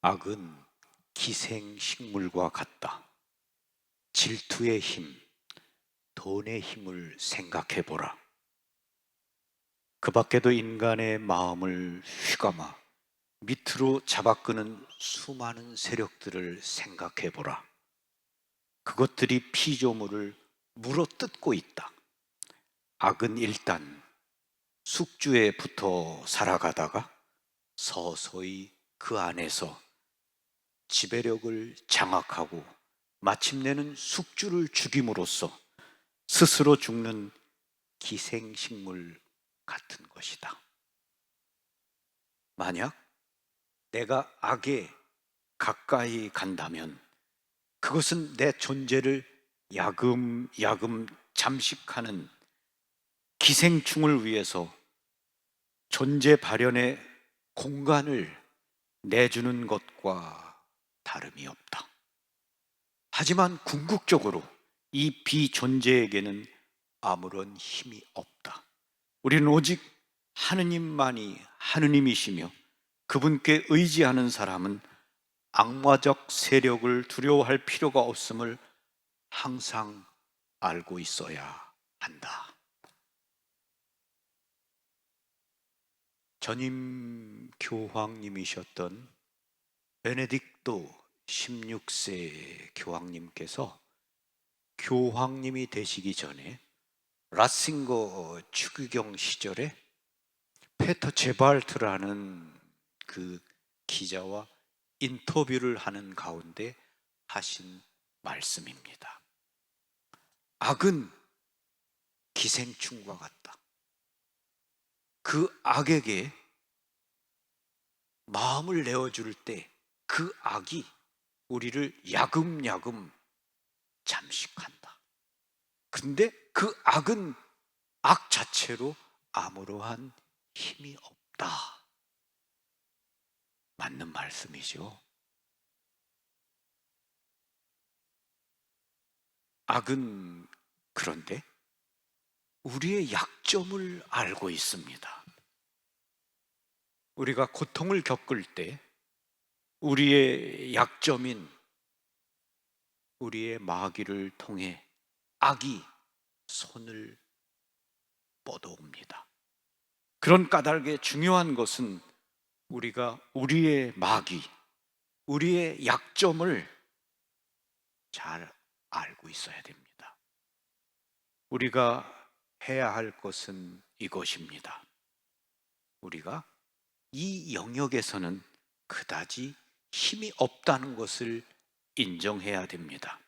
악은 기생식물과 같다. 질투의 힘, 돈의 힘을 생각해 보라. 그 밖에도 인간의 마음을 휘감아 밑으로 잡아끄는 수많은 세력들을 생각해 보라. 그것들이 피조물을 물어뜯고 있다. 악은 일단 숙주에 붙어 살아가다가 서서히 그 안에서 지배력을 장악하고 마침내는 숙주를 죽임으로써 스스로 죽는 기생식물 같은 것이다. 만약 내가 악에 가까이 간다면 그것은 내 존재를 야금야금 잠식하는 기생충을 위해서 존재 발현의 공간을 내주는 것과 다름이 없다. 하지만 궁극적으로 이 비존재에게는 아무런 힘이 없다. 우리는 오직 하느님만이 하느님이시며 그분께 의지하는 사람은 악마적 세력을 두려워할 필요가 없음을 항상 알고 있어야 한다. 전임 교황님이셨던 베네딕토 16세 교황님께서 교황님이 되시기 전에 라싱거 추기경 시절에 페터 제발트라는 그 기자와 인터뷰를 하는 가운데 하신 말씀입니다. 악은 기생충과 같다. 그 악에게 마음을 내어줄 때 그 악이 우리를 야금야금 잠식한다. 근데 그 악은 악 자체로 아무러한 힘이 없다. 맞는 말씀이죠. 악은 그런데 우리의 약점을 알고 있습니다. 우리가 고통을 겪을 때 우리의 약점인 우리의 마귀를 통해 악이 손을 뻗어옵니다. 그런 까닭에 중요한 것은 우리가 우리의 마귀, 우리의 약점을 잘 알고 있어야 됩니다. 우리가 해야 할 것은 이것입니다. 우리가 이 영역에서는 그다지 힘이 없다는 것을 인정해야 됩니다.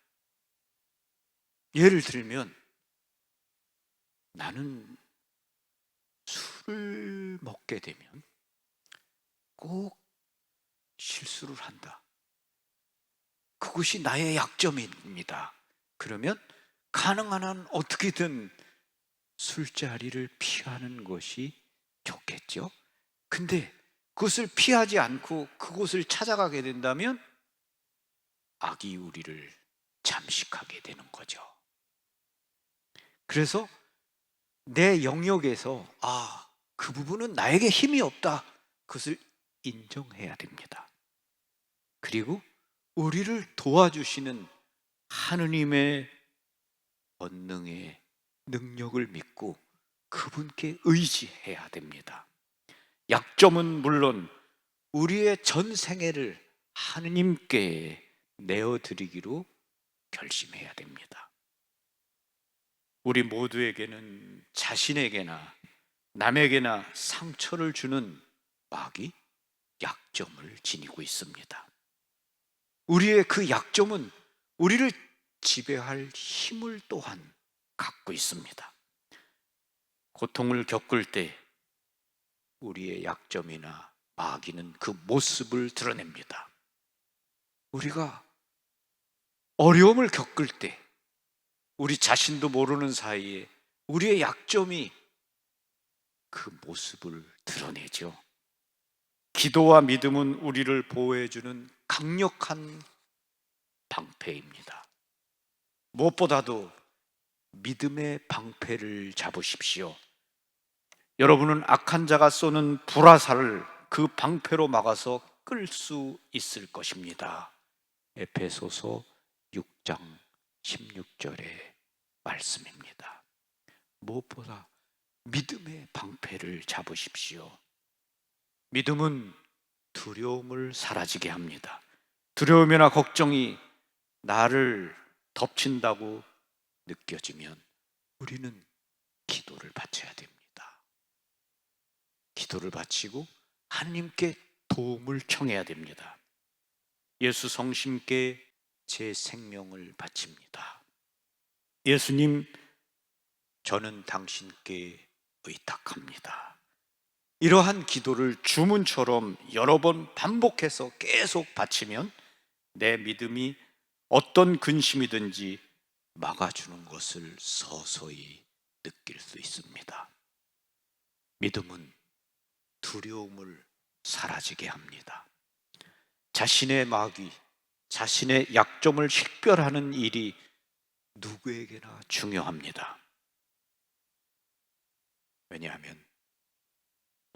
예를 들면 나는 술을 먹게 되면 꼭 실수를 한다. 그것이 나의 약점입니다. 그러면 가능한 한 어떻게든 술자리를 피하는 것이 좋겠죠. 근데 그것을 피하지 않고 그곳을 찾아가게 된다면 악이 우리를 잠식하게 되는 거죠. 그래서 내 영역에서 그 부분은 나에게 힘이 없다. 그것을 인정해야 됩니다. 그리고 우리를 도와주시는 하느님의 권능의 능력을 믿고 그분께 의지해야 됩니다. 약점은 물론 우리의 전 생애를 하느님께 내어드리기로 결심해야 됩니다. 우리 모두에게는 자신에게나 남에게나 상처를 주는 마귀, 약점을 지니고 있습니다. 우리의 그 약점은 우리를 지배할 힘을 또한 갖고 있습니다. 고통을 겪을 때 우리의 약점이나 마귀는 그 모습을 드러냅니다. 우리가 어려움을 겪을 때 우리 자신도 모르는 사이에 우리의 약점이 그 모습을 드러내죠. 기도와 믿음은 우리를 보호해주는 강력한 방패입니다. 무엇보다도 믿음의 방패를 잡으십시오. 여러분은 악한 자가 쏘는 불화살을 그 방패로 막아서 끌 수 있을 것입니다. 에베소서 6장 16절의 말씀입니다. 무엇보다 믿음의 방패를 잡으십시오. 믿음은 두려움을 사라지게 합니다. 두려움이나 걱정이 나를 덮친다고 느껴지면 우리는 기도를 바쳐야 됩니다. 기도를 바치고 하나님께 도움을 청해야 됩니다. 예수 성심께 제 생명을 바칩니다. 예수님, 저는 당신께 의탁합니다. 이러한 기도를 주문처럼 여러 번 반복해서 계속 바치면 내 믿음이 어떤 근심이든지 막아주는 것을 서서히 느낄 수 있습니다. 믿음은 두려움을 사라지게 합니다. 자신의 마귀, 자신의 약점을 식별하는 일이 누구에게나 중요합니다. 왜냐하면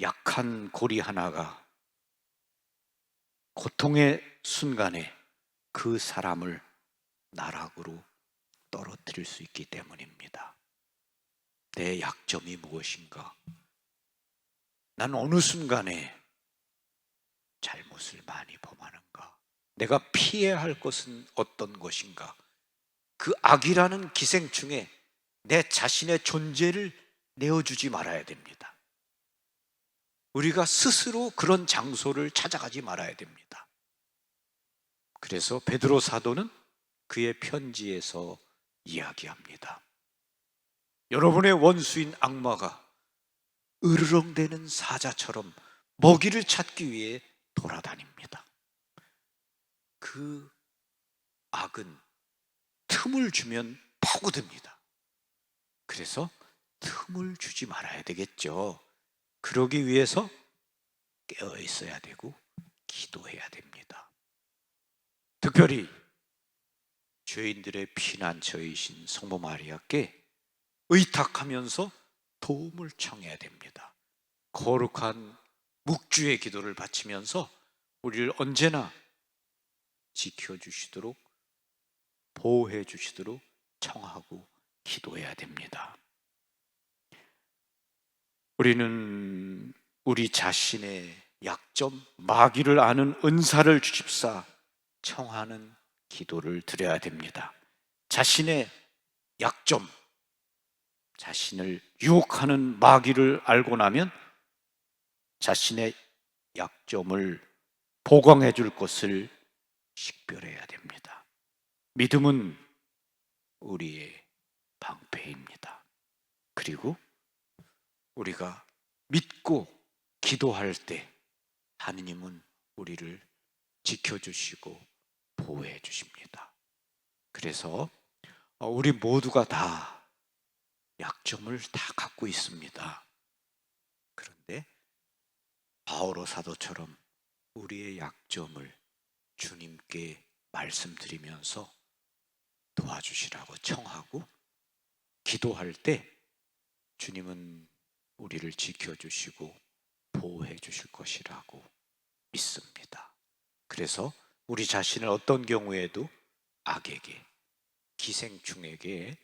약한 고리 하나가 고통의 순간에 그 사람을 나락으로 떨어뜨릴 수 있기 때문입니다. 내 약점이 무엇인가? 난 어느 순간에 잘못을 많이 범하는가? 내가 피해야 할 것은 어떤 것인가? 그 악이라는 기생충에 내 자신의 존재를 내어주지 말아야 됩니다. 우리가 스스로 그런 장소를 찾아가지 말아야 됩니다. 그래서 베드로 사도는 그의 편지에서 이야기합니다. 여러분의 원수인 악마가 으르렁대는 사자처럼 먹이를 찾기 위해 돌아다닙니다. 그 악은 틈을 주면 파고듭니다. 그래서 틈을 주지 말아야 되겠죠. 그러기 위해서 깨어 있어야 되고 기도해야 됩니다. 특별히 죄인들의 피난처이신 성모 마리아께 의탁하면서 도움을 청해야 됩니다. 거룩한 묵주의 기도를 바치면서 우리를 언제나 지켜주시도록 보호해 주시도록 청하고 기도해야 됩니다. 우리는 우리 자신의 약점, 마귀를 아는 은사를 주십사 청하는 기도를 드려야 됩니다. 자신의 약점, 자신을 유혹하는 마귀를 알고 나면 자신의 약점을 보강해 줄 것을 식별해야 됩니다. 믿음은 우리의 방패입니다. 그리고 우리가 믿고 기도할 때 하느님은 우리를 지켜주시고 보호해 주십니다. 그래서 우리 모두가 다 약점을 다 갖고 있습니다. 그런데 바오로 사도처럼 우리의 약점을 주님께 말씀드리면서 도와주시라고 청하고 기도할 때 주님은 우리를 지켜주시고 보호해 주실 것이라고 믿습니다. 그래서 우리 자신을 어떤 경우에도 악에게, 기생충에게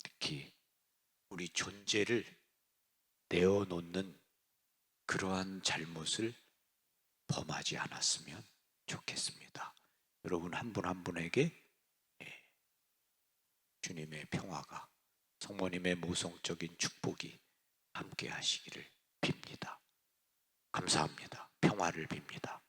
특히 우리 존재를 내어놓는 그러한 잘못을 범하지 않았으면 좋겠습니다. 여러분 한 분 한 분에게 주님의 평화가, 성모님의 모성적인 축복이 함께 하시기를 빕니다. 감사합니다. 평화를 빕니다.